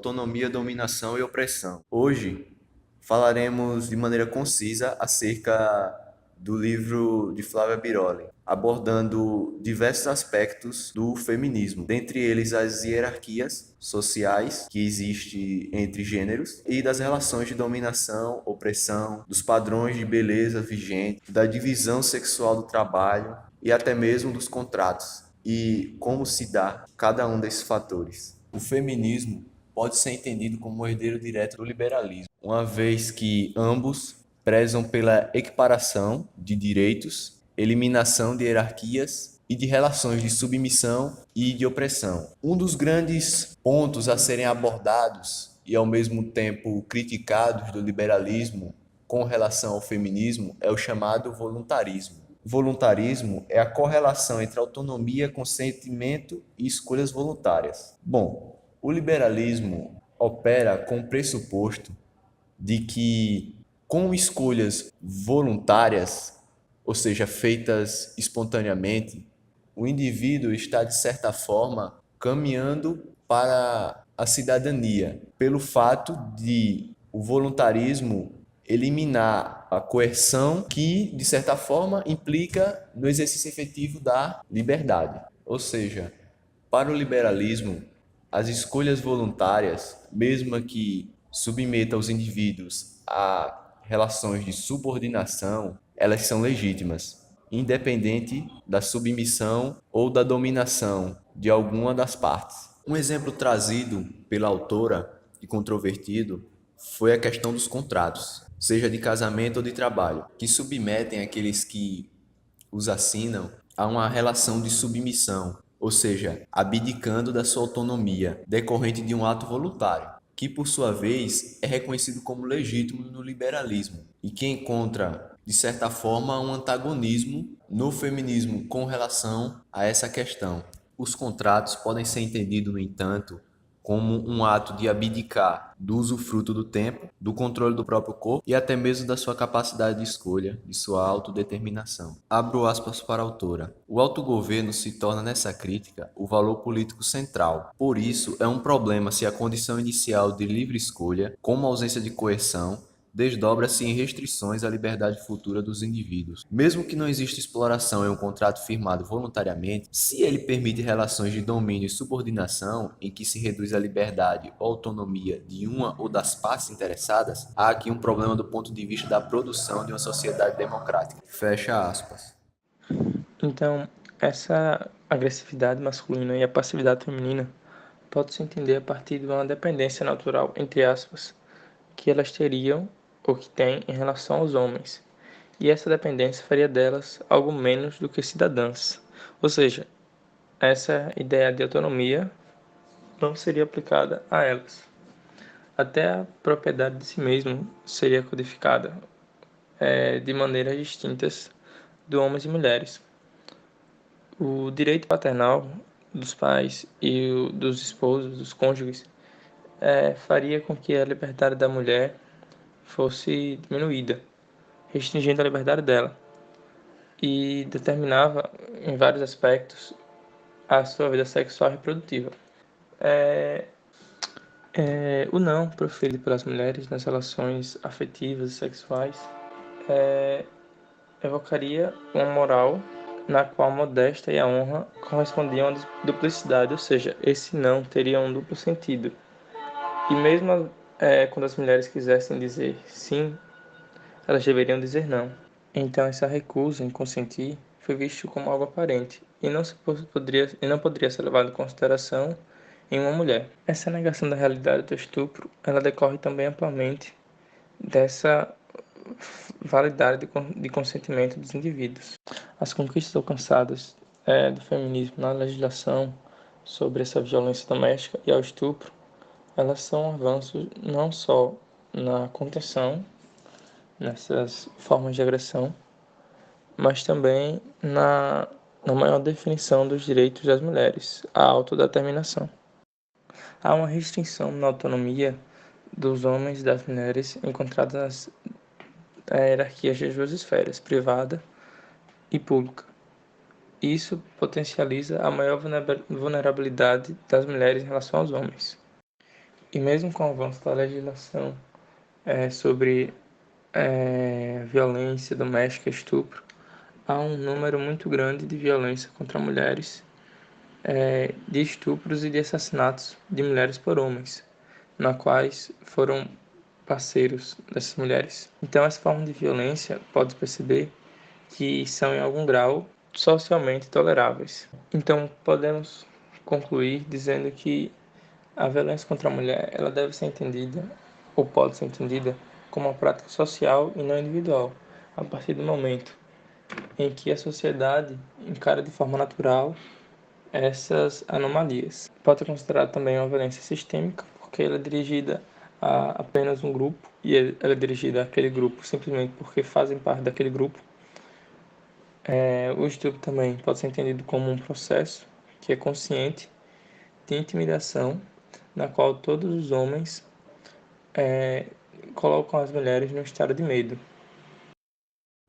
autonomia, dominação e opressão. Hoje falaremos de maneira concisa acerca do livro de Flávia Biroli, abordando diversos aspectos do feminismo, dentre eles as hierarquias sociais que existem entre gêneros e das relações de dominação, opressão, dos padrões de beleza vigentes, da divisão sexual do trabalho e até mesmo dos contratos e como se dá cada um desses fatores. O feminismo pode ser entendido como um herdeiro direto do liberalismo, uma vez que ambos prezam pela equiparação de direitos, eliminação de hierarquias e de relações de submissão e de opressão. Um dos grandes pontos a serem abordados e ao mesmo tempo criticados do liberalismo com relação ao feminismo é o chamado voluntarismo. Voluntarismo é a correlação entre autonomia, consentimento e escolhas voluntárias. Bom, o liberalismo opera com o pressuposto de que, com escolhas voluntárias, ou seja, feitas espontaneamente, o indivíduo está, de certa forma, caminhando para a cidadania, pelo fato de o voluntarismo eliminar a coerção que, de certa forma, implica no exercício efetivo da liberdade. Ou seja, para o liberalismo, as escolhas voluntárias, mesmo que submetam os indivíduos a relações de subordinação, elas são legítimas, independente da submissão ou da dominação de alguma das partes. Um exemplo trazido pela autora e controvertido foi a questão dos contratos, seja de casamento ou de trabalho, que submetem aqueles que os assinam a uma relação de submissão, ou seja, abdicando da sua autonomia, decorrente de um ato voluntário, que por sua vez é reconhecido como legítimo no liberalismo e que encontra, de certa forma, um antagonismo no feminismo com relação a essa questão. Os contratos podem ser entendidos, no entanto, como um ato de abdicar do usufruto do tempo, do controle do próprio corpo e até mesmo da sua capacidade de escolha, de sua autodeterminação. Abro aspas para a autora. O autogoverno se torna nessa crítica o valor político central. Por isso, é um problema se a condição inicial de livre escolha, como a ausência de coerção, desdobra-se em restrições à liberdade futura dos indivíduos. Mesmo que não exista exploração em um contrato firmado voluntariamente, se ele permite relações de domínio e subordinação em que se reduz a liberdade ou autonomia de uma ou das partes interessadas, há aqui um problema do ponto de vista da produção de uma sociedade democrática. Fecha aspas. Então, essa agressividade masculina e a passividade feminina pode-se entender a partir de uma dependência natural, entre aspas, que elas teriam ou que têm em relação aos homens. E essa dependência faria delas algo menos do que cidadãs. Ou seja, essa ideia de autonomia não seria aplicada a elas. Até a propriedade de si mesmo seria codificada de maneiras distintas de homens e mulheres. O direito paternal dos pais e o dos esposos, dos cônjuges, faria com que a liberdade da mulher fosse diminuída, restringindo a liberdade dela, e determinava, em vários aspectos, a sua vida sexual e reprodutiva. O não proferido pelas mulheres nas relações afetivas e sexuais evocaria uma moral na qual a modéstia e a honra correspondiam à duplicidade, ou seja, esse não teria um duplo sentido. E mesmo quando as mulheres quisessem dizer sim, elas deveriam dizer não. Então essa recusa em consentir foi visto como algo aparente e não poderia ser levado em consideração em uma mulher. Essa negação da realidade do estupro, ela decorre também amplamente dessa validade de consentimento dos indivíduos. As conquistas alcançadas do feminismo na legislação sobre essa violência doméstica e ao estupro, elas são avanços não só na contenção nessas formas de agressão, mas também na maior definição dos direitos das mulheres, a autodeterminação. Há uma restrição na autonomia dos homens e das mulheres encontradas nas hierarquias das duas esferas, privada e pública. Isso potencializa a maior vulnerabilidade das mulheres em relação aos homens. E mesmo com o avanço da legislação sobre violência doméstica, estupro, há um número muito grande de violência contra mulheres, de estupros e de assassinatos de mulheres por homens, na quais foram parceiros dessas mulheres. Então, essa forma de violência, pode perceber que são em algum grau socialmente toleráveis. Então, podemos concluir dizendo que a violência contra a mulher, ela deve ser entendida, ou pode ser entendida, como uma prática social e não individual, a partir do momento em que a sociedade encara de forma natural essas anomalias. Pode ser considerada também uma violência sistêmica, porque ela é dirigida a apenas um grupo, e ela é dirigida àquele grupo simplesmente porque fazem parte daquele grupo. O estupro também pode ser entendido como um processo que é consciente de intimidação, na qual todos os homens colocam as mulheres num estado de medo.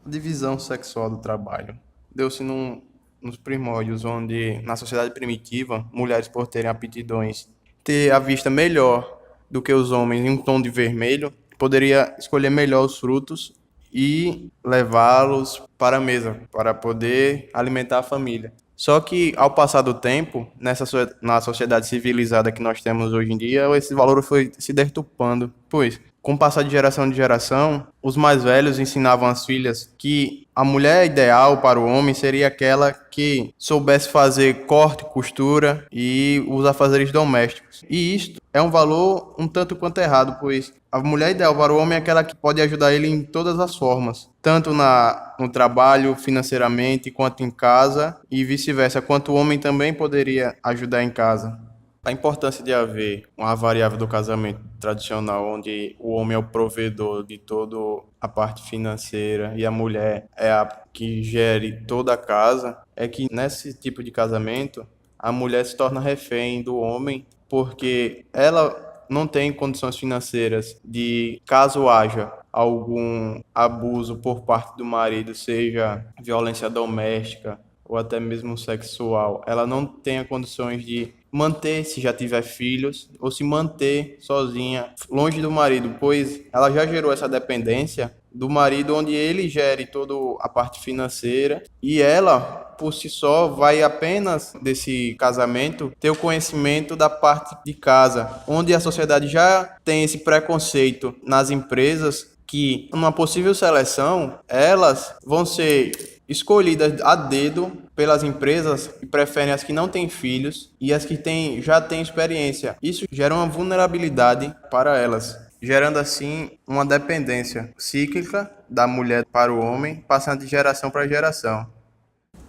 A divisão sexual do trabalho deu-se nos primórdios, onde, na sociedade primitiva, mulheres, por terem aptidões, ter a vista melhor do que os homens em um tom de vermelho, poderia escolher melhor os frutos e levá-los para a mesa, para poder alimentar a família. Só que, ao passar do tempo, na sociedade civilizada que nós temos hoje em dia, esse valor foi se deturpando, pois, com o passar de geração, os mais velhos ensinavam às filhas que a mulher ideal para o homem seria aquela que soubesse fazer corte, costura e os afazeres domésticos. E isto é um valor um tanto quanto errado, pois a mulher ideal para o homem é aquela que pode ajudar ele em todas as formas, tanto no trabalho, financeiramente, quanto em casa, e vice-versa, quanto o homem também poderia ajudar em casa. A importância de haver uma variável do casamento tradicional, onde o homem é o provedor de toda a parte financeira e a mulher é a que gere toda a casa, é que nesse tipo de casamento a mulher se torna refém do homem, porque ela não tem condições financeiras de, caso haja algum abuso por parte do marido, seja violência doméstica ou até mesmo sexual, ela não tenha condições de manter, se já tiver filhos, ou se manter sozinha, longe do marido, pois ela já gerou essa dependência do marido, onde ele gere toda a parte financeira e ela, por si só, vai apenas desse casamento ter o conhecimento da parte de casa, onde a sociedade já tem esse preconceito nas empresas que, numa possível seleção, elas vão ser escolhidas a dedo pelas empresas que preferem as que não têm filhos e as que já têm experiência. Isso gera uma vulnerabilidade para elas, gerando assim uma dependência cíclica da mulher para o homem, passando de geração para geração.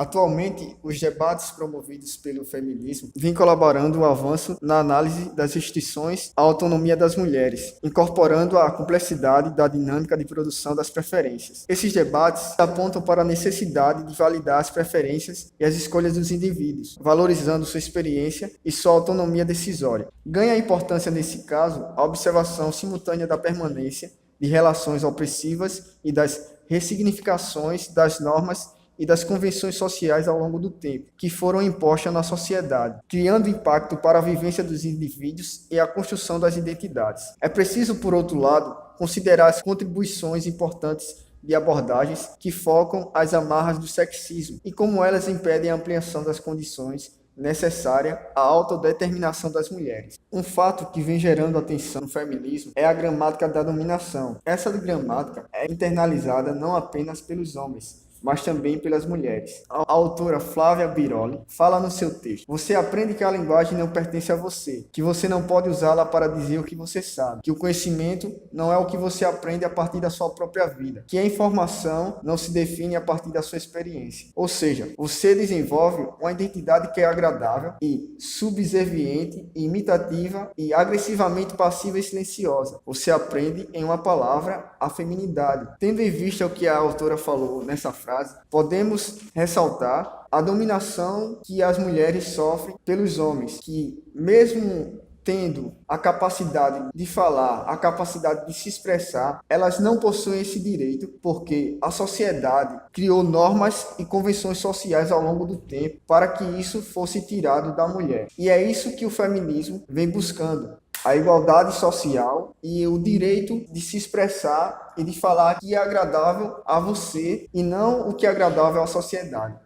Atualmente, os debates promovidos pelo feminismo vêm colaborando no avanço na análise das restrições à autonomia das mulheres, incorporando a complexidade da dinâmica de produção das preferências. Esses debates apontam para a necessidade de validar as preferências e as escolhas dos indivíduos, valorizando sua experiência e sua autonomia decisória. Ganha importância, nesse caso, a observação simultânea da permanência de relações opressivas e das ressignificações das normas e das convenções sociais ao longo do tempo, que foram impostas na sociedade, criando impacto para a vivência dos indivíduos e a construção das identidades. É preciso, por outro lado, considerar as contribuições importantes de abordagens que focam as amarras do sexismo e como elas impedem a ampliação das condições necessária à autodeterminação das mulheres. Um fato que vem gerando atenção no feminismo é a gramática da dominação. Essa gramática é internalizada não apenas pelos homens, mas também pelas mulheres. A autora Flávia Biroli fala no seu texto: você aprende que a linguagem não pertence a você, que você não pode usá-la para dizer o que você sabe, que o conhecimento não é o que você aprende a partir da sua própria vida, que a informação não se define a partir da sua experiência. Ou seja, você desenvolve uma identidade que é agradável e subserviente, imitativa e agressivamente passiva e silenciosa. Você aprende, em uma palavra, a feminidade. Tendo em vista o que a autora falou nessa frase, podemos ressaltar a dominação que as mulheres sofrem pelos homens, que mesmo tendo a capacidade de falar, a capacidade de se expressar, elas não possuem esse direito porque a sociedade criou normas e convenções sociais ao longo do tempo para que isso fosse tirado da mulher. E é isso que o feminismo vem buscando: a igualdade social e o direito de se expressar e de falar o que é agradável a você e não o que é agradável à sociedade.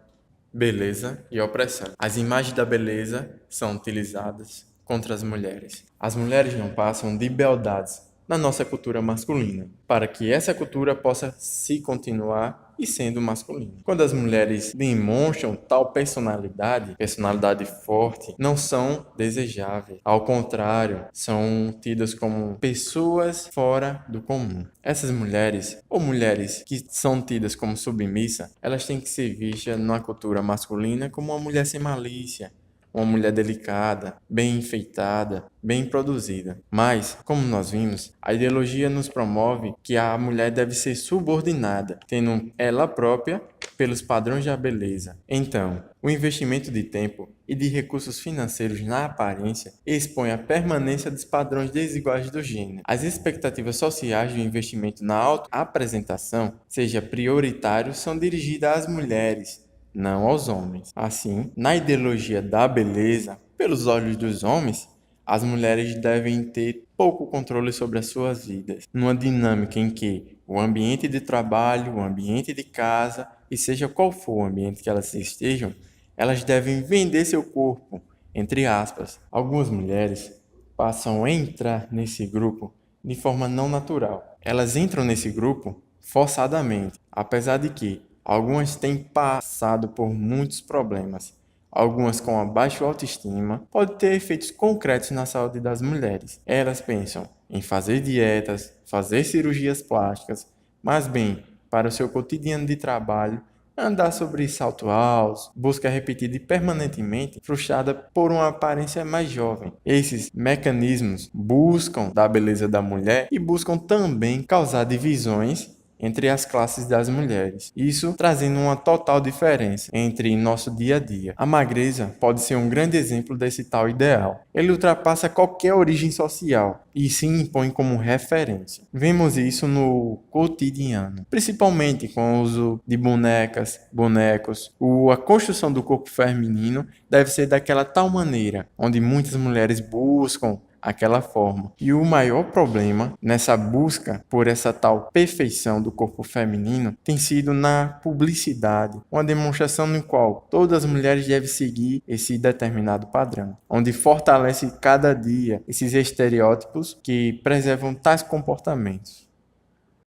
Beleza e opressão. As imagens da beleza são utilizadas contra as mulheres. As mulheres não passam de beldades na nossa cultura masculina, para que essa cultura possa se continuar e sendo masculina. Quando as mulheres demonstram tal personalidade forte, não são desejáveis. Ao contrário, são tidas como pessoas fora do comum. Essas mulheres, ou mulheres que são tidas como submissa, elas têm que ser vistas na cultura masculina como uma mulher sem malícia, uma mulher delicada, bem enfeitada, bem produzida. Mas, como nós vimos, a ideologia nos promove que a mulher deve ser subordinada, tendo ela própria pelos padrões da beleza. Então, o investimento de tempo e de recursos financeiros na aparência expõe a permanência dos padrões desiguais do gênero. As expectativas sociais do investimento na autoapresentação, seja prioritário, são dirigidas às mulheres, não aos homens. Assim, na ideologia da beleza, pelos olhos dos homens, as mulheres devem ter pouco controle sobre as suas vidas, numa dinâmica em que o ambiente de trabalho, o ambiente de casa, e seja qual for o ambiente que elas estejam, elas devem vender seu corpo, entre aspas. Algumas mulheres passam a entrar nesse grupo de forma não natural. Elas entram nesse grupo forçadamente, apesar de que algumas têm passado por muitos problemas. Algumas com a baixa autoestima podem ter efeitos concretos na saúde das mulheres. Elas pensam em fazer dietas, fazer cirurgias plásticas, mas bem, para o seu cotidiano de trabalho, andar sobre salto alto, busca repetida e permanentemente, frustrada por uma aparência mais jovem. Esses mecanismos buscam da beleza da mulher e buscam também causar divisões entre as classes das mulheres. Isso trazendo uma total diferença entre nosso dia a dia. A magreza pode ser um grande exemplo desse tal ideal. Ele ultrapassa qualquer origem social e se impõe como referência. Vemos isso no cotidiano, principalmente com o uso de bonecas, bonecos. A construção do corpo feminino deve ser daquela tal maneira, onde muitas mulheres buscam aquela forma. E o maior problema nessa busca por essa tal perfeição do corpo feminino tem sido na publicidade, uma demonstração no qual todas as mulheres devem seguir esse determinado padrão, onde fortalece cada dia esses estereótipos que preservam tais comportamentos.